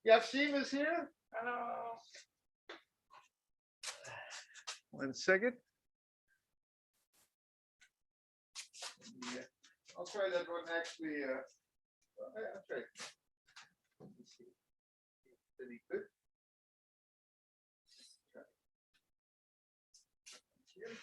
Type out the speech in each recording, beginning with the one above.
Yafshim is here. Hello. 1 second. Yeah. I'll try that one actually. I'll try. Let me see. Did he good? Here.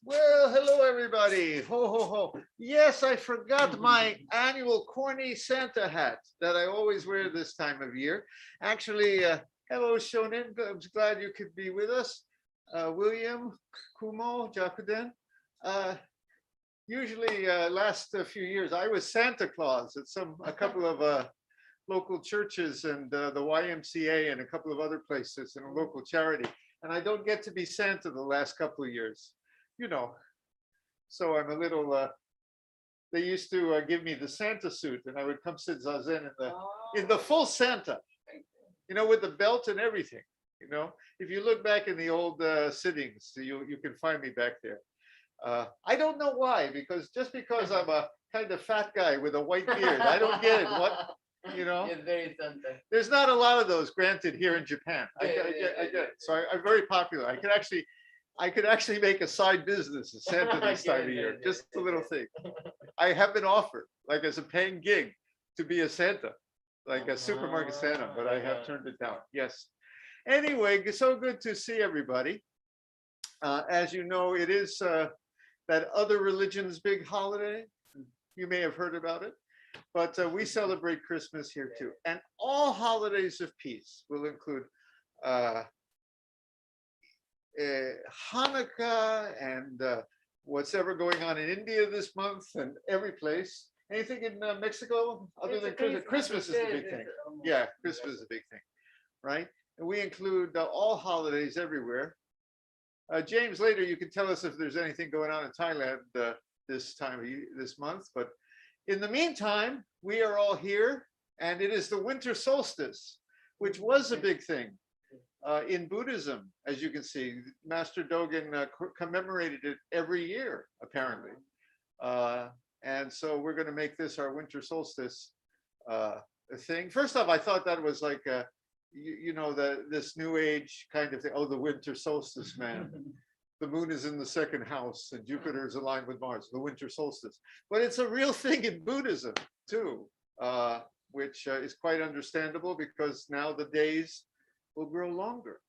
Well, hello everybody. Ho ho ho. Yes, I forgot my annual corny Santa hat that I always wear this time of year. Actually, hello Shonin. I'm glad you could be with us. William, Kumo, Jakuden. Usually last few years I was Santa Claus at a couple of local churches and the YMCA and a couple of other places and a local charity. And I don't get to be Santa the last couple of years. You know, so I'm a little, they used to give me the Santa suit and I would come sit Zazen in the full Santa, you know, with the belt and everything, you know. If you look back in the old sittings, you can find me back there. I don't know why, because I'm a kind of fat guy with a white beard, I don't get it. What, you know, there's not a lot of those granted here in Japan. I get it. So I'm very popular. I could actually make a side business of Santa this time of year, just a little thing. I have been offered, like as a paying gig, to be a Santa, like a supermarket Santa, but I have turned it down. Yes. Anyway, so good to see everybody. As you know, it is that other religion's big holiday. You may have heard about it, but we celebrate Christmas here too. And all holidays of peace will include Hanukkah and what's ever going on in India this month and every place. Anything in Mexico other than Christmas? Christmas is the big thing. Yeah, Christmas is a big thing, right? And we include all holidays everywhere. James, later you can tell us if there's anything going on in Thailand this time of this month. But in the meantime, we are all here, and it is the winter solstice, which was a big thing. In Buddhism, as you can see, Master Dogen commemorated it every year, apparently. And so we're going to make this our winter solstice thing. First off, I thought that was like, you know, this new age kind of thing. Oh, the winter solstice, man. The moon is in the second house and Jupiter is aligned with Mars, the winter solstice. But it's a real thing in Buddhism, too, which is quite understandable because now the days will grow longer,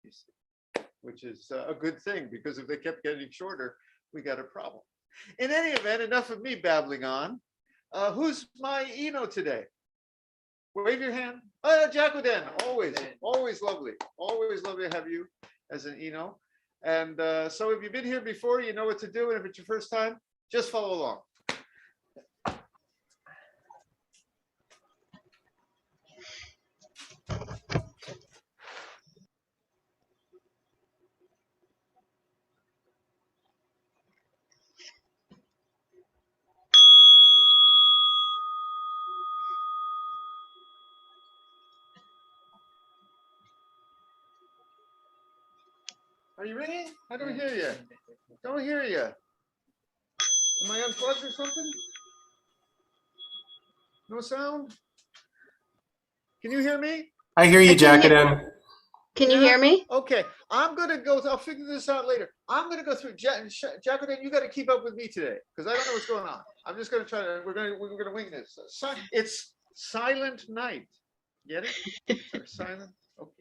you see, which is a good thing, because if they kept getting shorter, we got a problem. In any event, enough of me babbling on. Who's my Eno today? Wave your hand. Jakuden, always lovely. Always lovely to have you as an Eno. And so if you've been here before, you know what to do. And if it's your first time, just follow along. Are you ringing? I don't hear you. Don't hear you. Am I unplugged or something? No sound? Can you hear me? I hear you, Jakuden. Can you hear me? Okay, I'm gonna go. I'll figure this out later. I'm gonna go through. Jakuden, you got to keep up with me today because I don't know what's going on. I'm just gonna try to. We're gonna wing this. It's silent night. Get it? Silent. Okay.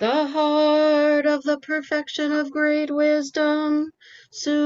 The heart of the perfection of great wisdom, Sutra.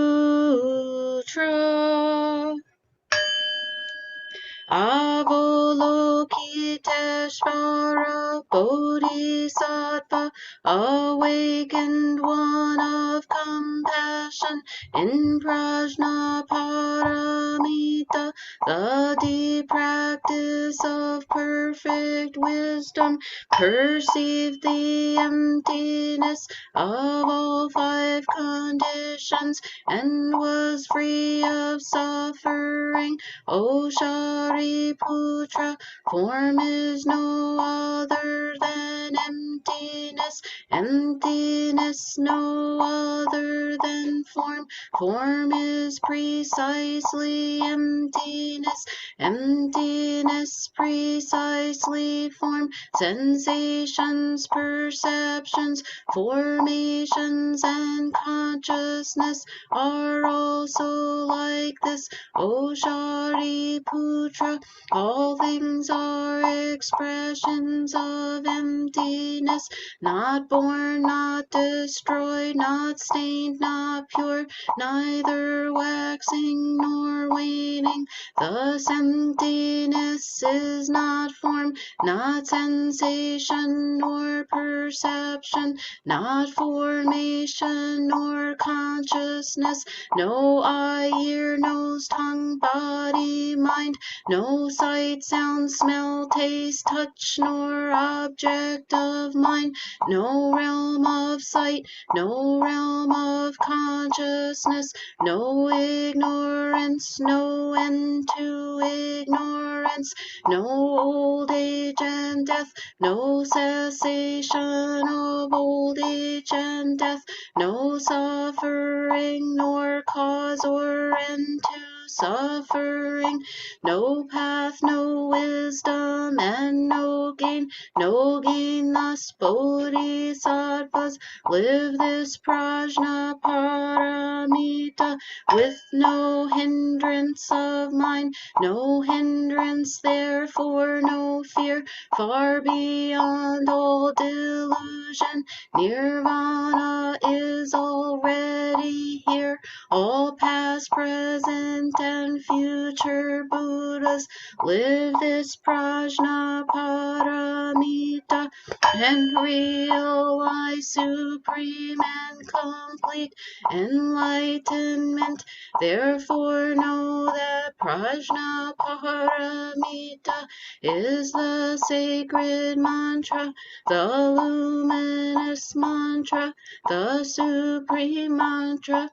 Avalokiteshvara Bodhisattva, awakened one of compassion in Prajnaparamita, the deep practice of perfect wisdom, perceived the emptiness of all five conditions and was free of suffering. O Shariputra, form is no other than emptiness, emptiness no other than form, form is precisely emptiness, emptiness precisely form, sensations, perceptions, formations, and consciousness are also like this. O Shariputra, all things are expressions of emptiness, not born, not destroyed, not stained, not pure, neither waxing nor waning. Thus emptiness is not form, not sensation nor perception, not formation nor consciousness, no eye, ear, nose, tongue, body, mind, no sight, sound, smell, taste, touch, nor object of mind, no realm of sight, no realm of consciousness, no ignorance, no end to ignorance, no old age and death, no cessation of old age and death, no suffering, nor cause or end to suffering, no path, no wisdom, and no gain, no gain. Thus bodhisattvas live this prajnaparamita with no hindrance of mind, no hindrance, therefore no fear, far beyond all delusion. Nirvana is already here. All past, present, and future Buddhas live this prajnaparamita and realize supreme and complete enlightenment. Therefore know that prajnaparamita is the sacred mantra, the luminous mantra, the supreme mantra,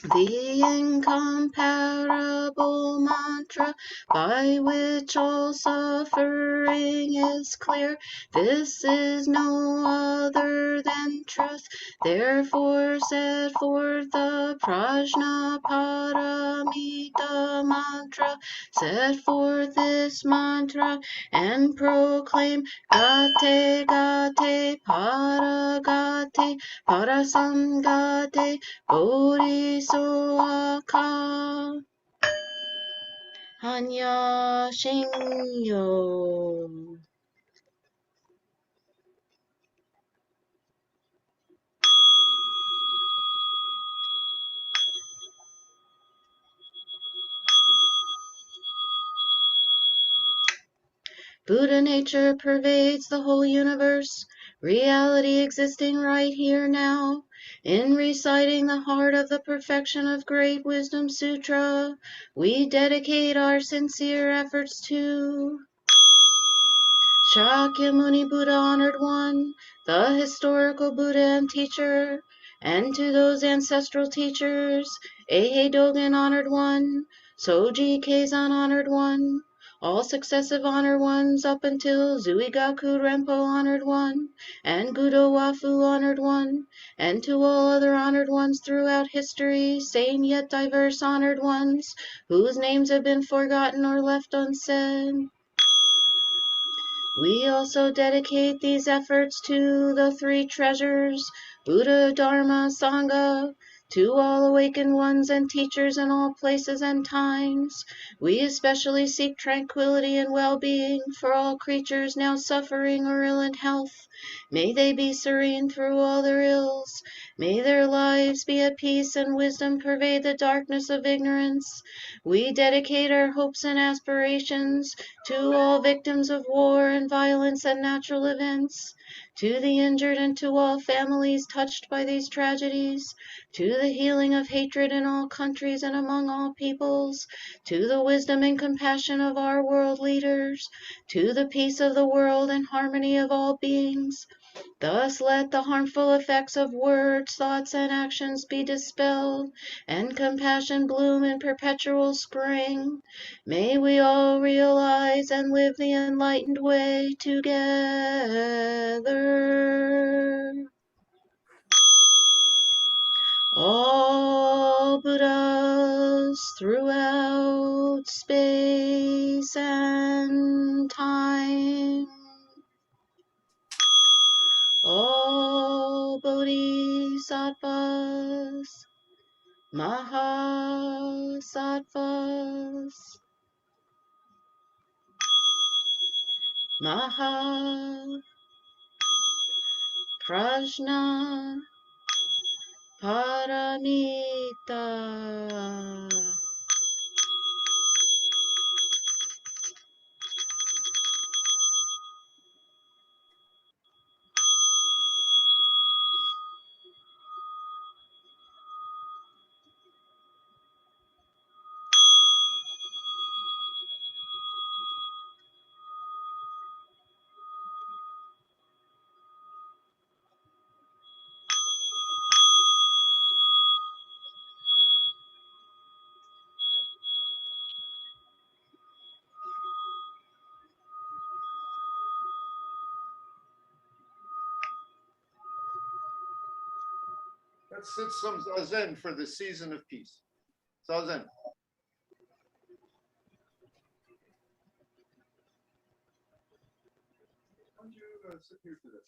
the incomparable mantra by which all suffering is clear. This is no other than truth. Therefore set forth the prajnaparamita mantra. Set forth this mantra and proclaim Gate Gate Paragate Parasangate Bodhisoaka Hanya Shingyo. Buddha nature pervades the whole universe, reality existing right here now. In reciting the heart of the perfection of Great Wisdom Sutra, we dedicate our sincere efforts to Shakyamuni Buddha, Honored One, the historical Buddha and teacher, and to those ancestral teachers, Eihei Dogen, Honored One, Soji Keizan, Honored One, all successive Honored Ones up until Zuigaku Rempo, Honored One, and Gudo Wafu, Honored One, and to all other Honored Ones throughout history, same yet diverse Honored Ones, whose names have been forgotten or left unsaid. We also dedicate these efforts to the three treasures, Buddha, Dharma, Sangha, to all awakened ones and teachers in all places and times. We especially seek tranquility and well-being for all creatures now suffering or ill in health. May they be serene through all their ills. May their lives be at peace and wisdom pervade the darkness of ignorance. We dedicate our hopes and aspirations to all victims of war and violence and natural events, to the injured and to all families touched by these tragedies, to the healing of hatred in all countries and among all peoples, to the wisdom and compassion of our world leaders, to the peace of the world and harmony of all beings. Thus let the harmful effects of words, thoughts, and actions be dispelled, and compassion bloom in perpetual spring. May we all realize and live the enlightened way together. All Buddhas throughout space and time. All Bodhisattvas, Mahasattvas, Maha Prajna Paramita. Let's sit some Zazen for the season of peace. Zazen. Why don't you sit here for this?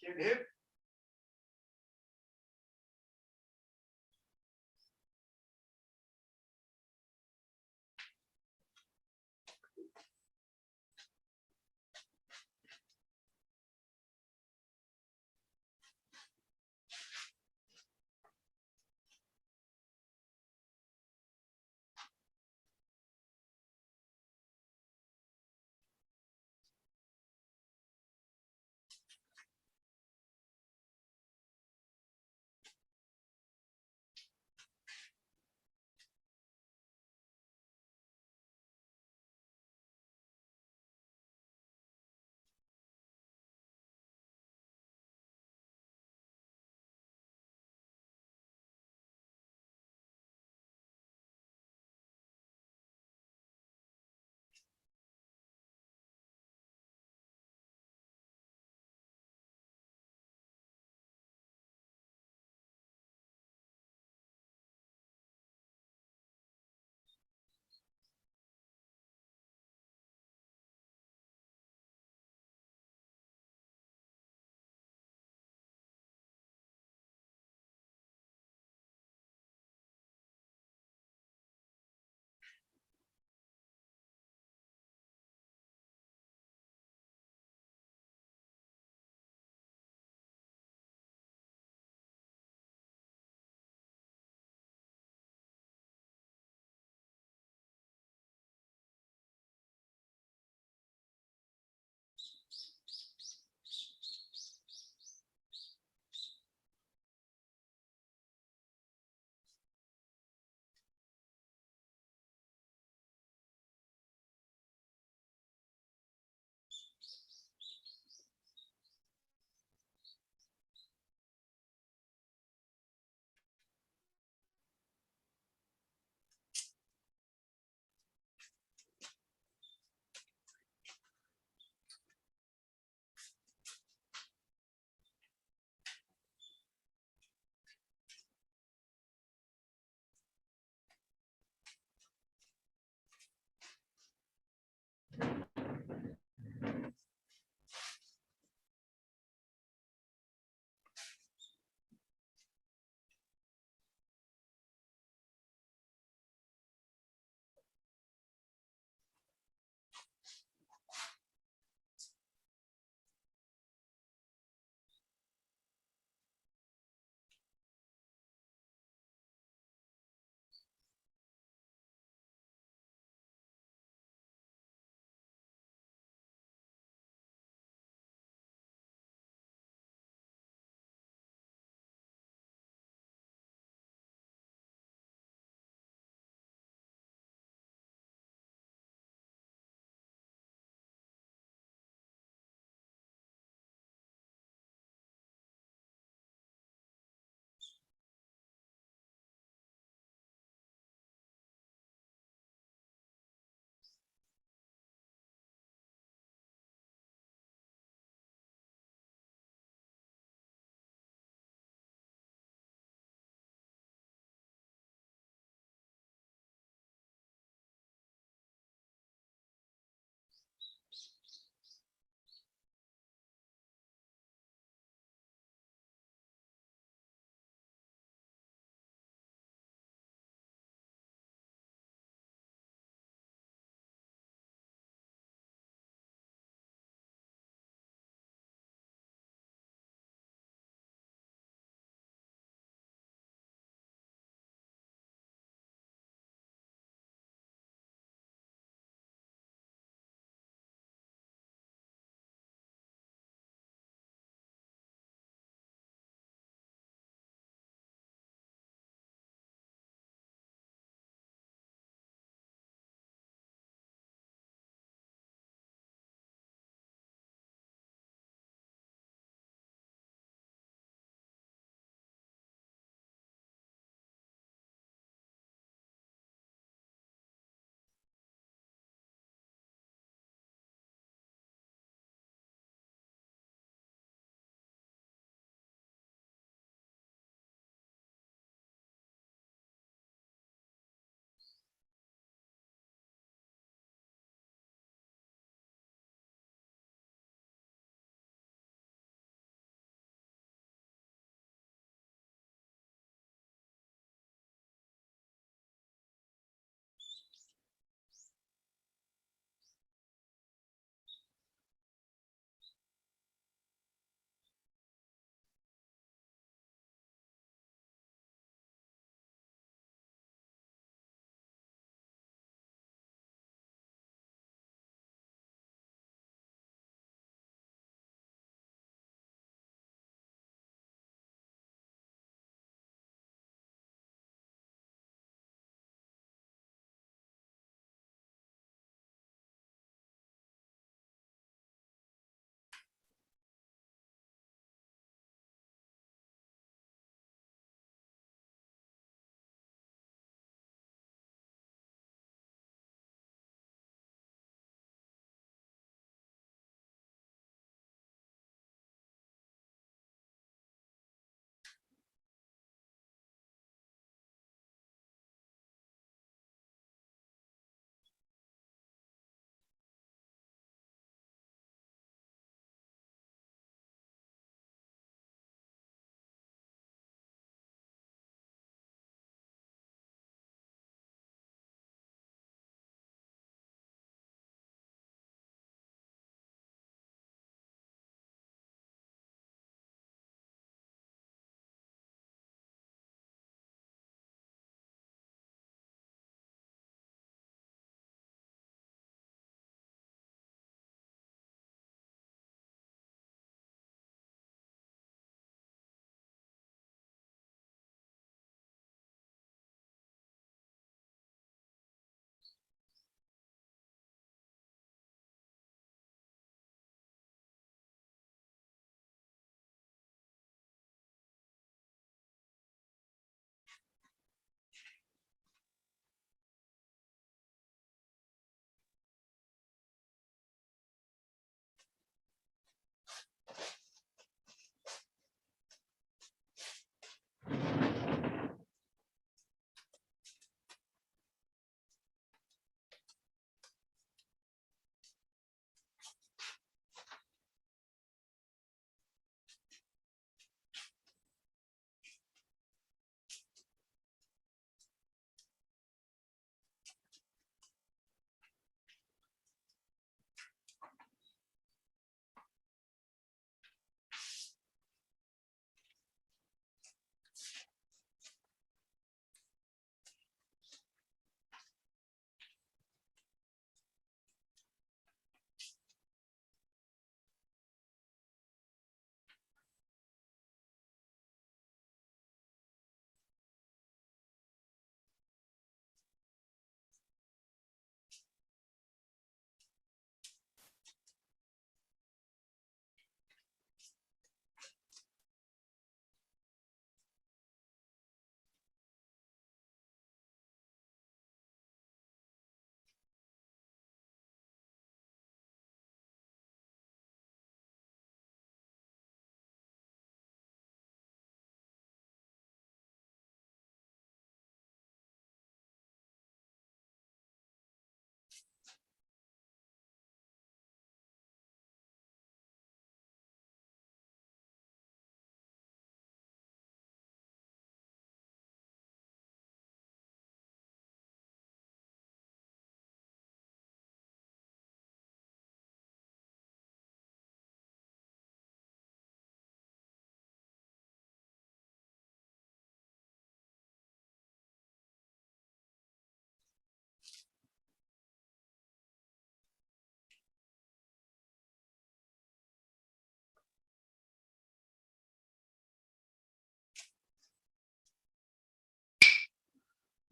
Can him.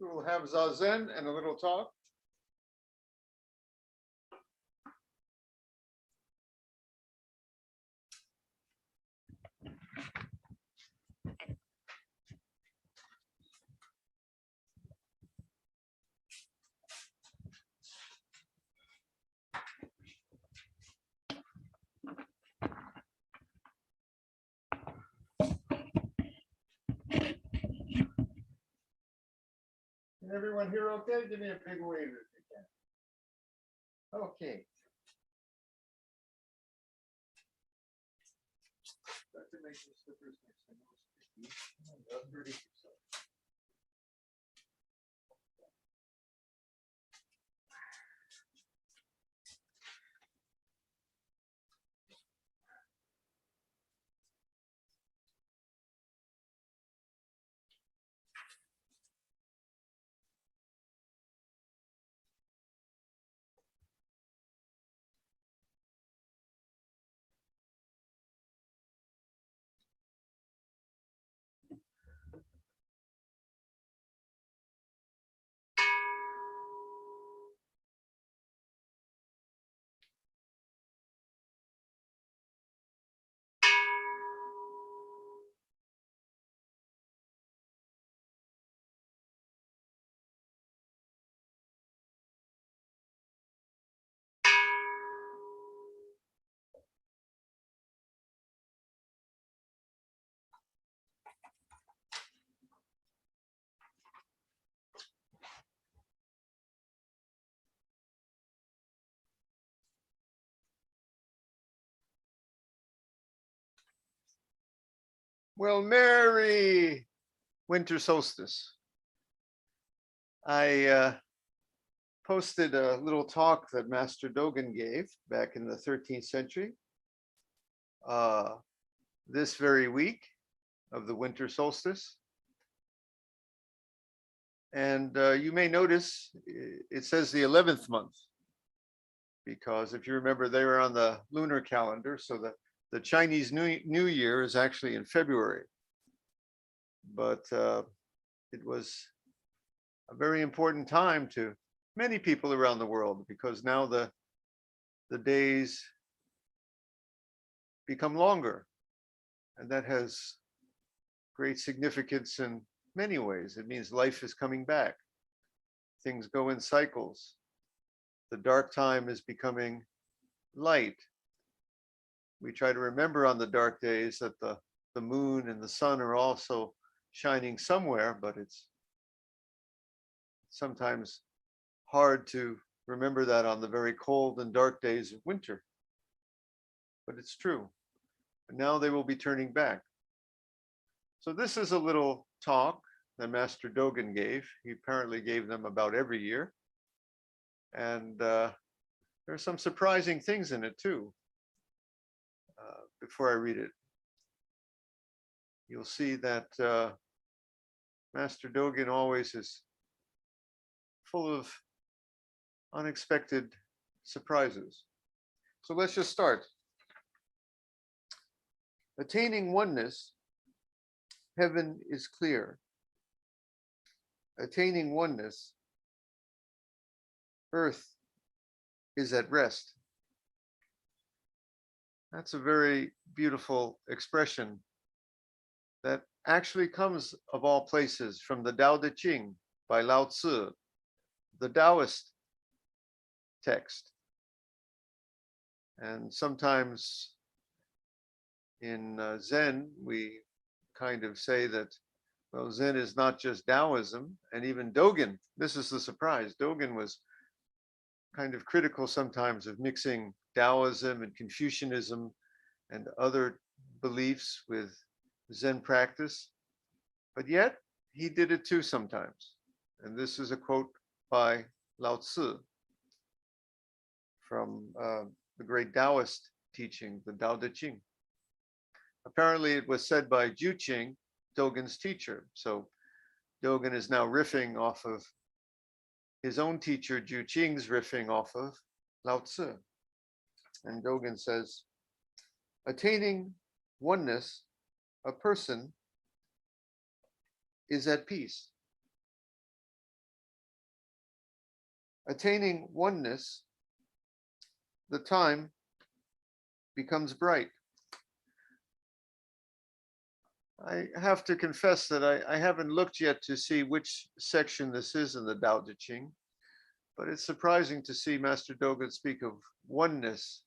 We will have Zazen and a little talk. Can everyone hear okay? Give me a big wave if you can. Okay. Try to make the slippers next to most sticky. Underneath yourself. Well, merry winter solstice. I posted a little talk that Master Dogen gave back in the 13th century. This very week of the winter solstice. And you may notice it says the 11th month, because if you remember, they were on the lunar calendar. So the Chinese New Year is actually in February. But it was a very important time to many people around the world, because now the days become longer. And that has great significance in many ways. It means life is coming back. Things go in cycles. The dark time is becoming light. We try to remember on the dark days that the moon and the sun are also shining somewhere, but it's sometimes hard to remember that on the very cold and dark days of winter. But it's true. And now they will be turning back. So this is a little talk that Master Dogen gave. He apparently gave them about every year. And there are some surprising things in it too. Before I read it, you'll see that Master Dogen always is full of unexpected surprises. So let's just start. Attaining oneness, heaven is clear. Attaining oneness, earth is at rest. That's a very beautiful expression that actually comes, of all places, from the Tao Te Ching by Lao Tzu, the Taoist text. And sometimes in Zen, we kind of say that, well, Zen is not just Taoism. And even Dogen, this is the surprise, Dogen was kind of critical sometimes of mixing Taoism and Confucianism and other beliefs with Zen practice, but yet he did it too sometimes. And this is a quote by Lao Tzu from the great Taoist teaching, the Tao Te Ching. Apparently it was said by Ju Ching, Dogen's teacher. So Dogen is now riffing off of his own teacher, Ju Ching's riffing off of Lao Tzu. And Dogen says, attaining oneness, a person is at peace. attaining oneness, the time becomes bright. I have to confess that I haven't looked yet to see which section this is in the Tao Te Ching, but it's surprising to see Master Dogen speak of oneness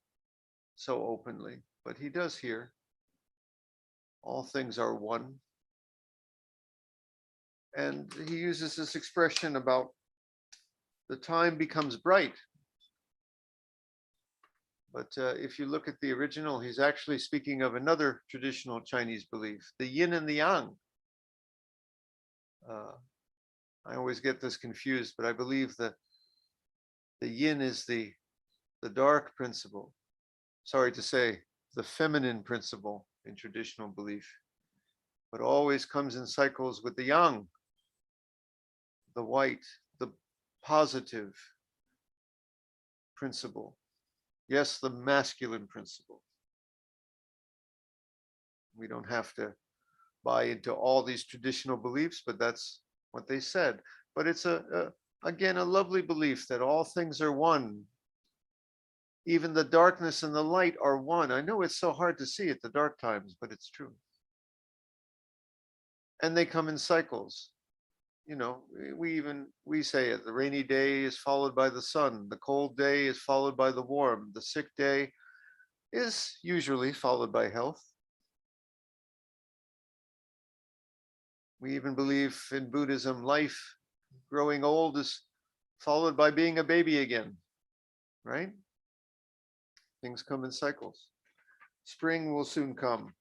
so openly, but he does here. All things are one. And he uses this expression about the time becomes bright. But if you look at the original, he's actually speaking of another traditional Chinese belief, the yin and the yang. I always get this confused, but I believe that the yin is the dark principle. Sorry to say, the feminine principle in traditional belief, but always comes in cycles with the yang, the white, the positive principle. Yes, the masculine principle. We don't have to buy into all these traditional beliefs, but that's what they said. But it's again, a lovely belief that all things are one. Even the darkness and the light are one. I know it's so hard to see at the dark times, but it's true. And they come in cycles. You know, we say it, the rainy day is followed by the sun, the cold day is followed by the warm, the sick day is usually followed by health. We even believe in Buddhism, life growing old is followed by being a baby again, right? Things come in cycles. Spring will soon come,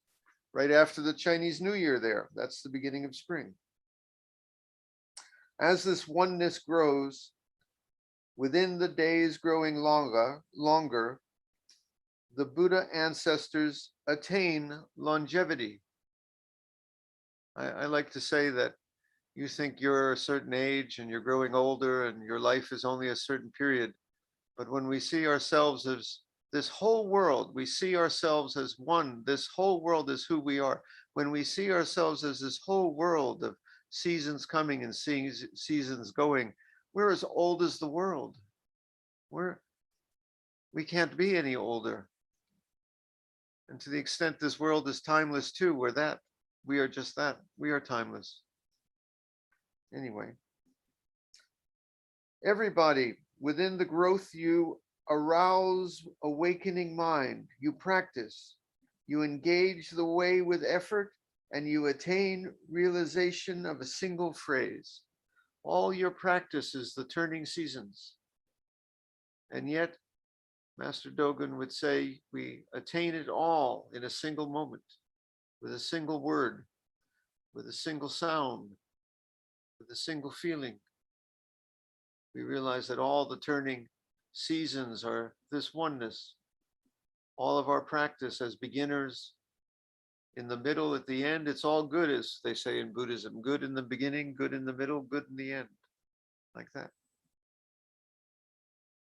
right after the Chinese New Year there. That's the beginning of spring. As this oneness grows, within the days growing longer, the Buddha ancestors attain longevity. I like to say that you think you're a certain age and you're growing older and your life is only a certain period. But when we see ourselves as this whole world, we see ourselves as one. This whole world is who we are. When we see ourselves as this whole world of seasons coming and seasons going, we're as old as the world. We can't be any older. And to the extent this world is timeless too, we're that. We are just that. We are timeless. Anyway, everybody, within the growth, you arouse awakening mind, you practice, you engage the way with effort, and you attain realization of a single phrase. All your practice is the turning seasons. And yet, Master Dogen would say, we attain it all in a single moment, with a single word, with a single sound, with a single feeling. We realize that all the turning seasons are this oneness. All of our practice as beginners, in the middle, at the end, it's all good, as they say in Buddhism. Good in the beginning, good in the middle, good in the end. Like that.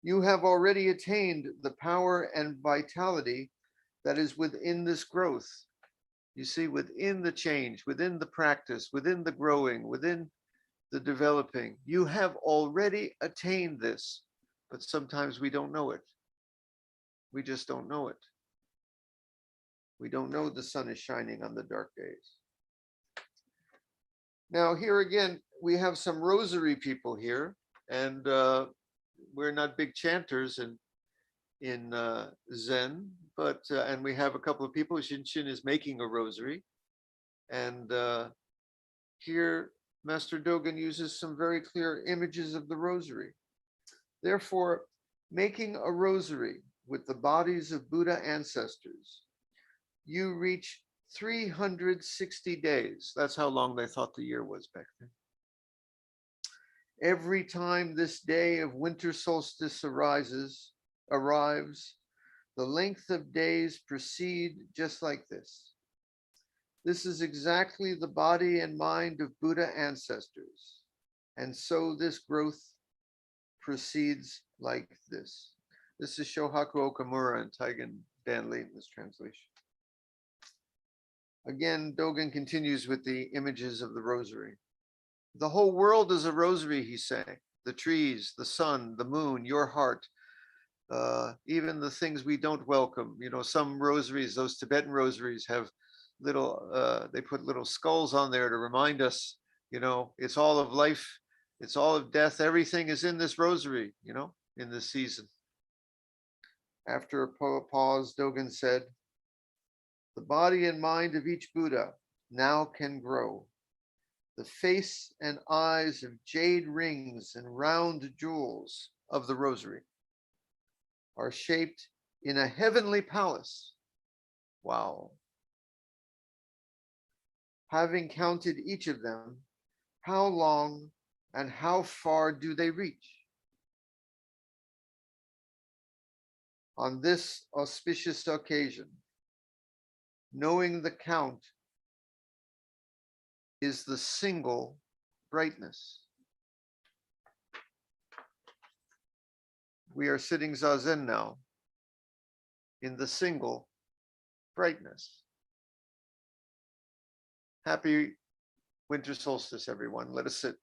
You have already attained the power and vitality that is within this growth. You see, within the change, within the practice, within the growing, within the developing, you have already attained this, but sometimes we don't know it. We just don't know it. We don't know the sun is shining on the dark days. Now, here again, we have some rosary people here, and we're not big chanters in Zen, but and we have a couple of people. Shinshin is making a rosary, and here Master Dogen uses some very clear images of the rosary. Therefore, making a rosary with the bodies of Buddha ancestors, you reach 360 days. That's how long they thought the year was back then. Every time this day of winter solstice arrives, the length of days proceed just like this. This is exactly the body and mind of Buddha ancestors. And so this growth proceeds like this. This is Shohaku Okamura and Taigen Danley in this translation. Again, Dogen continues with the images of the rosary. The whole world is a rosary, he's saying. the trees, the sun, the moon, your heart, even the things we don't welcome. You know, some rosaries, those Tibetan rosaries have little, they put little skulls on there to remind us, you know, it's all of life, it's all of death. Everything is in this rosary, you know, in this season. After a pause, Dogen said, the body and mind of each Buddha now can grow. The face and eyes of jade rings and round jewels of the rosary are shaped in a heavenly palace. Wow. Having counted each of them, how long and how far do they reach? On this auspicious occasion, knowing the count is the single brightness. We are sitting Zazen now in the single brightness. Happy winter solstice, everyone. Let us sit.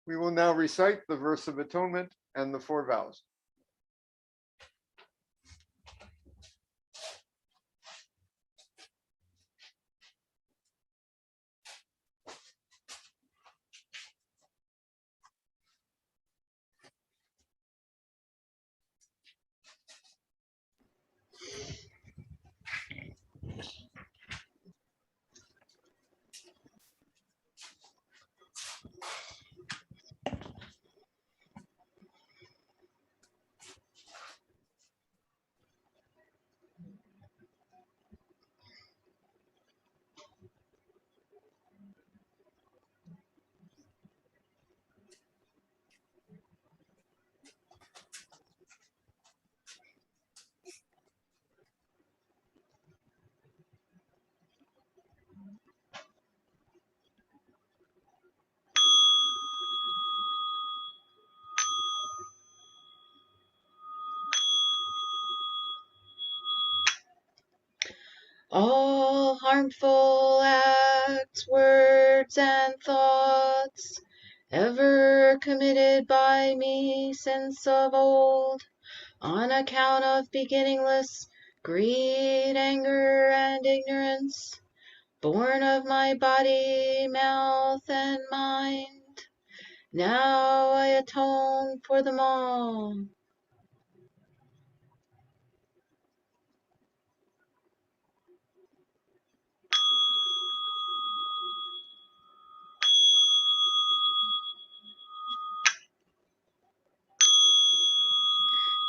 We will now recite the verse of atonement and the 4 vows. All harmful acts, words, and thoughts ever committed by me since of old, on account of beginningless greed, anger, and ignorance, born of my body, mouth, and mind, now I atone for them all.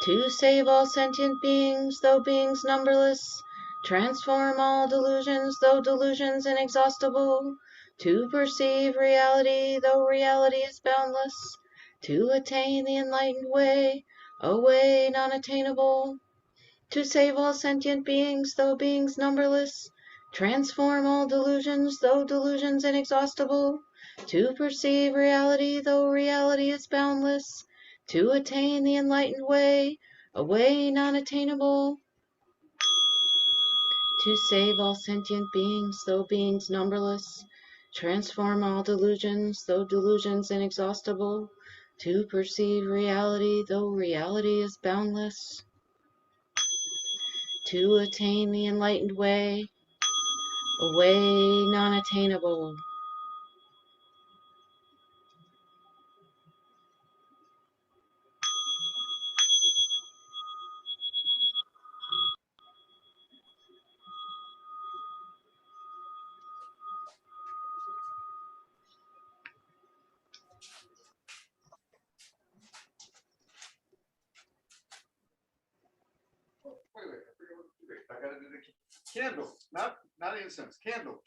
To save all sentient beings, though beings numberless, transform all delusions, though delusions inexhaustible, to perceive reality, though reality is boundless, to attain the enlightened way, a way non-attainable, to save all sentient beings, though beings numberless, transform all delusions, though delusions inexhaustible, to perceive reality, though reality is boundless, to attain the enlightened way, a way non-attainable, to save all sentient beings, though beings numberless, transform all delusions, though delusions inexhaustible, to perceive reality, though reality is boundless, to attain the enlightened way, a way non-attainable. Wait, I forget what to do. I gotta do the candle, not incense, candle.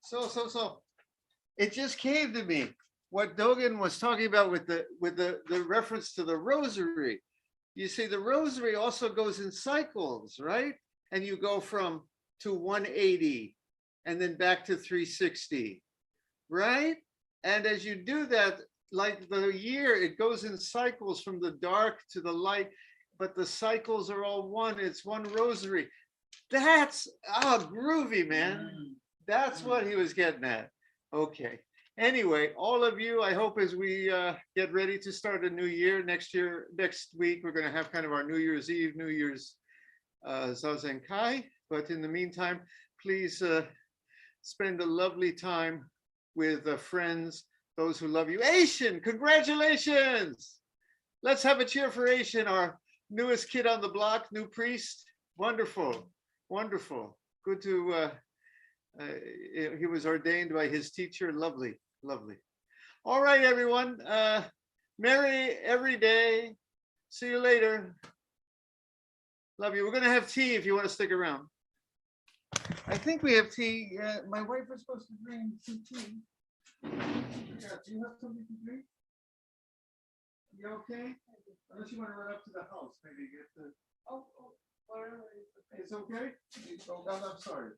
So it just came to me what Dogen was talking about with the reference to the rosary. You see, the rosary also goes in cycles, right? And you go from to 180 and then back to 360, right? And as you do that, like the year, it goes in cycles from the dark to the light, but the cycles are all one. It's one rosary. That's groovy, man. That's what he was getting at. Okay. Anyway, all of you, I hope as we get ready to start a new year, next week, we're going to have kind of our New Year's Eve, New Year's Zazenkai. But in the meantime, please spend a lovely time with friends, those who love you. Asian, congratulations. Let's have a cheer for Asian, our newest kid on the block, new priest. Wonderful, wonderful. Good to, he was ordained by his teacher. Lovely, lovely. All right, everyone. Merry every day. See you later. Love you. We're going to have tea if you want to stick around. I think we have tea. My wife was supposed to bring some tea. Yeah, do you have something to drink? You okay? Unless you want to run up to the house, maybe get the. It's okay? Oh, I'm sorry.